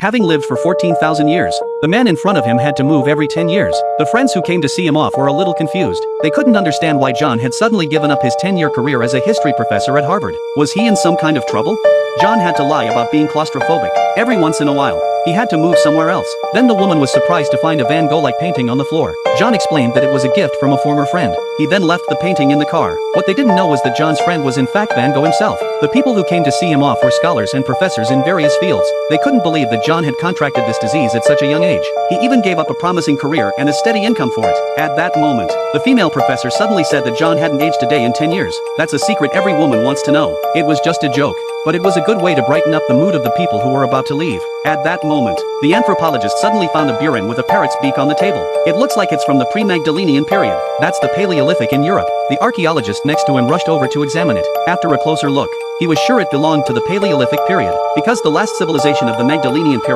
having lived for 14,000 years. The man in front of him had to move every 10 years. The friends who came to see him off were a little confused. They couldn't understand why John had suddenly given up his 10-year career as a history professor at Harvard. Was he in some kind of trouble? John had to lie about being claustrophobic. Every once in a while, he had to move somewhere else. Then the woman was surprised to find a Van Gogh-like painting on the floor. John explained that it was a gift from a former friend. He then left the painting in the car. What they didn't know was that John's friend was in fact Van Gogh himself. The people who came to see him off were scholars and professors in various fields. They couldn't believe that John had contracted this disease at such a young age. He even gave up a promising career and a steady income for it. At that moment, the female professor suddenly said that John hadn't aged a day in 10 years. That's a secret every woman wants to know. It was just a joke, but it was a good way to brighten up the mood of the people who were about to leave. At that moment, the anthropologist suddenly found a burin with a parrot's beak on the table. It looks like it's from the pre-Magdalenian period. That's the Paleolithic in Europe. The archaeologist next to him rushed over to examine it. After a closer look, he was sure it belonged to the Paleolithic period, because the last civilization of the Magdalenian period